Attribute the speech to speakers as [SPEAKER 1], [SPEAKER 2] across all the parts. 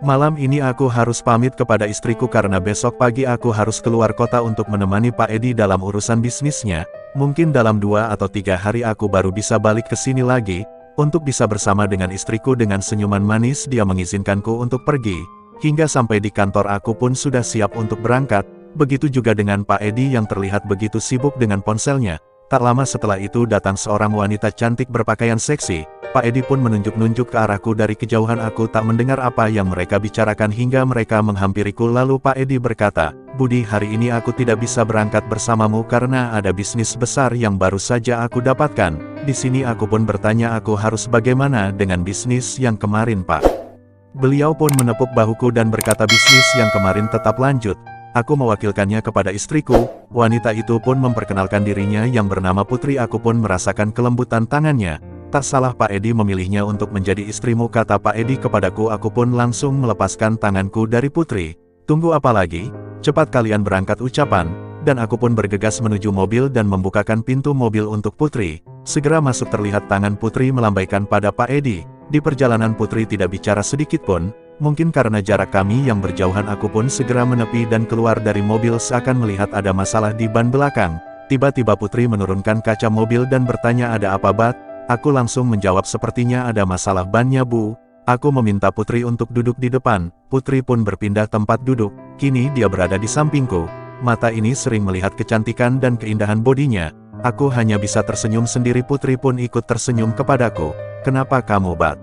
[SPEAKER 1] Malam ini aku harus pamit kepada istriku karena besok pagi aku harus keluar kota untuk menemani Pak Edi dalam urusan bisnisnya. Mungkin dalam 2 atau 3 hari aku baru bisa balik ke sini lagi, untuk bisa bersama dengan istriku. Dengan senyuman manis dia mengizinkanku untuk pergi. Hingga sampai di kantor aku pun sudah siap untuk berangkat, begitu juga dengan Pak Edi yang terlihat begitu sibuk dengan ponselnya. Tak lama setelah itu datang seorang wanita cantik berpakaian seksi. Pak Edi pun menunjuk-nunjuk ke arahku dari kejauhan. Aku tak mendengar apa yang mereka bicarakan hingga mereka menghampiriku. Lalu Pak Edi berkata, "Budi, hari ini aku tidak bisa berangkat bersamamu karena ada bisnis besar yang baru saja aku dapatkan." Di sini aku pun bertanya, aku harus bagaimana dengan bisnis yang kemarin, Pak? Beliau pun menepuk bahuku dan berkata, bisnis yang kemarin tetap lanjut. Aku mewakilkannya kepada istriku. Wanita itu pun memperkenalkan dirinya yang bernama Putri. Aku pun merasakan kelembutan tangannya. Tak salah Pak Edi memilihnya untuk menjadi istrimu, kata Pak Edi kepadaku. Aku pun langsung melepaskan tanganku dari Putri. Tunggu apa lagi? Cepat kalian berangkat, ucapan. Dan aku pun bergegas menuju mobil dan membukakan pintu mobil untuk Putri. Segera masuk terlihat tangan Putri melambaikan pada Pak Edi. Di perjalanan Putri tidak bicara sedikit pun. Mungkin karena jarak kami yang berjauhan, aku pun segera menepi dan keluar dari mobil seakan melihat ada masalah di ban belakang. Tiba-tiba Putri menurunkan kaca mobil dan bertanya, "Ada apa, Bat?" Aku langsung menjawab, "Sepertinya ada masalah bannya, Bu." Aku meminta Putri untuk duduk di depan. Putri pun berpindah tempat duduk. Kini dia berada di sampingku. Mata ini sering melihat kecantikan dan keindahan bodinya. Aku hanya bisa tersenyum sendiri. Putri pun ikut tersenyum kepadaku. "Kenapa kamu, Bat?"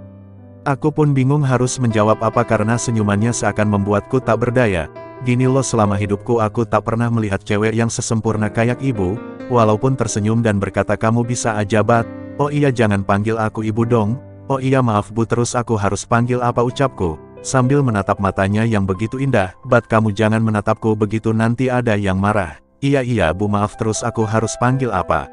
[SPEAKER 1] Aku pun bingung harus menjawab apa karena senyumannya seakan membuatku tak berdaya. "Gini loh, selama hidupku aku tak pernah melihat cewek yang sesempurna kayak ibu." Walaupun tersenyum dan berkata, "Kamu bisa aja, Bat." "Oh iya, jangan panggil aku ibu dong." "Oh iya, maaf Bu." "Terus aku harus panggil apa?" ucapku, sambil menatap matanya yang begitu indah. "Bat, kamu jangan menatapku begitu, nanti ada yang marah." Iya Bu, maaf." "Terus aku harus panggil apa?"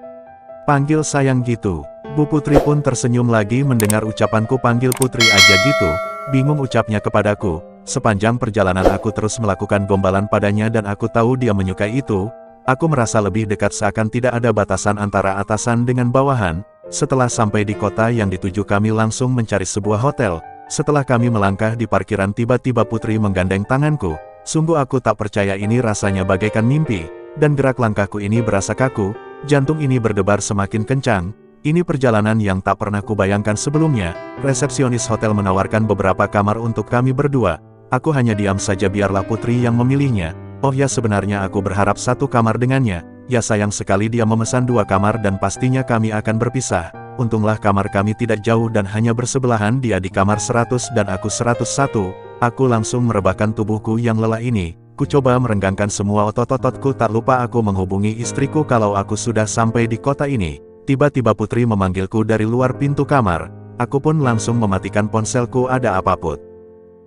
[SPEAKER 1] "Panggil sayang gitu." Bu Putri pun tersenyum lagi mendengar ucapanku. "Panggil Putri aja gitu?" Bingung ucapnya kepadaku. Sepanjang perjalanan aku terus melakukan gombalan padanya dan aku tahu dia menyukai itu. Aku merasa lebih dekat seakan tidak ada batasan antara atasan dengan bawahan. Setelah sampai di kota yang dituju, kami langsung mencari sebuah hotel. Setelah kami melangkah di parkiran, tiba-tiba Putri menggandeng tanganku. Sungguh aku tak percaya, ini rasanya bagaikan mimpi. Dan gerak langkahku ini berasa kaku, jantung ini berdebar semakin kencang. Ini perjalanan yang tak pernah kubayangkan sebelumnya. Resepsionis hotel menawarkan beberapa kamar untuk kami berdua. Aku hanya diam saja, biarlah Putri yang memilihnya. Oh ya, sebenarnya aku berharap 1 kamar dengannya. Ya, sayang sekali dia memesan 2 kamar dan pastinya kami akan berpisah. Untunglah kamar kami tidak jauh dan hanya bersebelahan, dia di kamar 100 dan aku 101. Aku langsung merebahkan tubuhku yang lelah ini. Ku coba merenggangkan semua otot-ototku. Tak lupa aku menghubungi istriku kalau aku sudah sampai di kota ini. Tiba-tiba Putri memanggilku dari luar pintu kamar. Aku pun langsung mematikan ponselku. "Ada apa, Put?"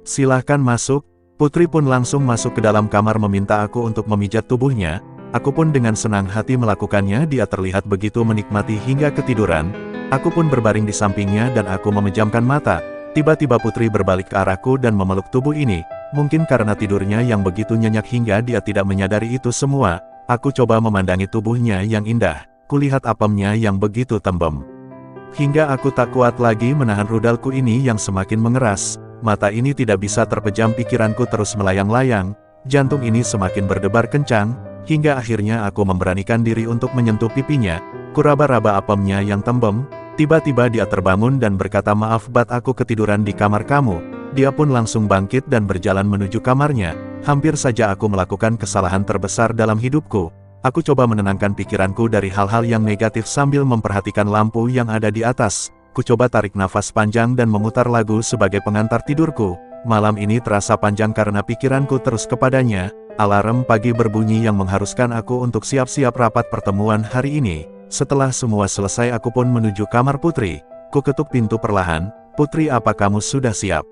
[SPEAKER 1] "Silahkan masuk." Putri pun langsung masuk ke dalam kamar meminta aku untuk memijat tubuhnya. Aku pun dengan senang hati melakukannya. Dia terlihat begitu menikmati hingga ketiduran. Aku pun berbaring di sampingnya dan aku memejamkan mata. Tiba-tiba Putri berbalik ke arahku dan memeluk tubuh ini. Mungkin karena tidurnya yang begitu nyenyak hingga dia tidak menyadari itu semua. Aku coba memandangi tubuhnya yang indah. Kulihat apemnya yang begitu tembem. Hingga aku tak kuat lagi menahan rudalku ini yang semakin mengeras. Mata ini tidak bisa terpejam, pikiranku terus melayang-layang. Jantung ini semakin berdebar kencang. Hingga akhirnya aku memberanikan diri untuk menyentuh pipinya. Kuraba-raba apemnya yang tembem. Tiba-tiba dia terbangun dan berkata, "Maaf, Bat, aku ketiduran di kamar kamu." Dia pun langsung bangkit dan berjalan menuju kamarnya. Hampir saja aku melakukan kesalahan terbesar dalam hidupku. Aku coba menenangkan pikiranku dari hal-hal yang negatif sambil memperhatikan lampu yang ada di atas. Ku coba tarik nafas panjang dan memutar lagu sebagai pengantar tidurku. Malam ini terasa panjang karena pikiranku terus kepadanya. Alarm pagi berbunyi yang mengharuskan aku untuk siap-siap rapat pertemuan hari ini. Setelah semua selesai, aku pun menuju kamar Putri. Ku ketuk pintu perlahan. "Putri, apa kamu sudah siap?"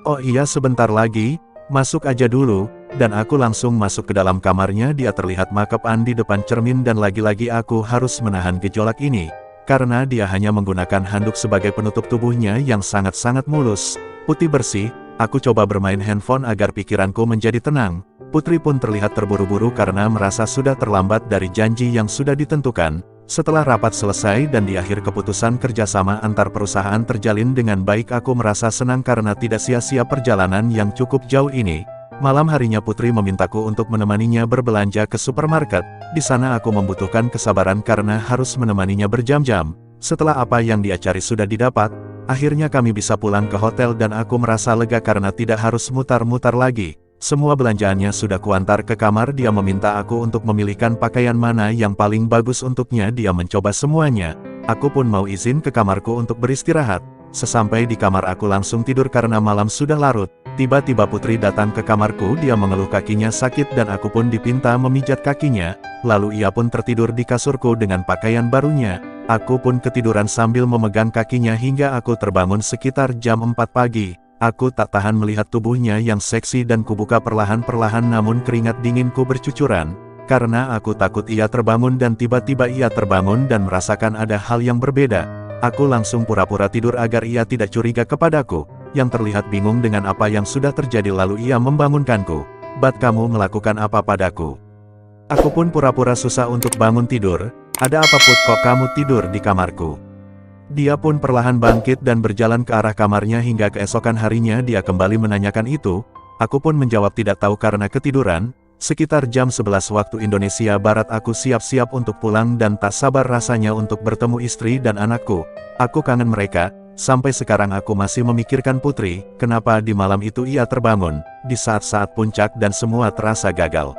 [SPEAKER 1] "Oh iya, sebentar lagi. Masuk aja dulu." Dan aku langsung masuk ke dalam kamarnya. Dia terlihat make-up-an di depan cermin dan lagi-lagi aku harus menahan gejolak ini. Karena dia hanya menggunakan handuk sebagai penutup tubuhnya yang sangat-sangat mulus, putih bersih. Aku coba bermain handphone agar pikiranku menjadi tenang. Putri pun terlihat terburu-buru karena merasa sudah terlambat dari janji yang sudah ditentukan. Setelah rapat selesai dan di akhir keputusan kerjasama antar perusahaan terjalin dengan baik, aku merasa senang karena tidak sia-sia perjalanan yang cukup jauh ini. Malam harinya Putri memintaku untuk menemaninya berbelanja ke supermarket. Di sana aku membutuhkan kesabaran karena harus menemaninya berjam-jam. Setelah apa yang dia cari sudah didapat, akhirnya kami bisa pulang ke hotel dan aku merasa lega karena tidak harus mutar-mutar lagi. Semua belanjaannya sudah kuantar ke kamar. Dia meminta aku untuk memilihkan pakaian mana yang paling bagus untuknya. Dia mencoba semuanya. Aku pun mau izin ke kamarku untuk beristirahat. Sesampai di kamar aku langsung tidur karena malam sudah larut. Tiba-tiba Putri datang ke kamarku. Dia mengeluh kakinya sakit dan aku pun dipinta memijat kakinya. Lalu ia pun tertidur di kasurku dengan pakaian barunya. Aku pun ketiduran sambil memegang kakinya hingga aku terbangun sekitar jam 4 pagi. Aku tak tahan melihat tubuhnya yang seksi dan kubuka perlahan-perlahan, namun keringat dinginku bercucuran. Karena aku takut ia terbangun dan tiba-tiba ia terbangun dan merasakan ada hal yang berbeda. Aku langsung pura-pura tidur agar ia tidak curiga kepadaku. Yang terlihat bingung dengan apa yang sudah terjadi, lalu ia membangunkanku. "Bat, kamu melakukan apa padaku?" Aku pun pura-pura susah untuk bangun tidur. "Ada apa Put, kok kamu tidur di kamarku?" Dia pun perlahan bangkit dan berjalan ke arah kamarnya hingga keesokan harinya dia kembali menanyakan itu. Aku pun menjawab tidak tahu karena ketiduran. Sekitar jam 11 waktu Indonesia Barat aku siap-siap untuk pulang dan tak sabar rasanya untuk bertemu istri dan anakku. Aku kangen mereka. Sampai sekarang aku masih memikirkan Putri, kenapa di malam itu ia terbangun, di saat-saat puncak dan semua terasa gagal.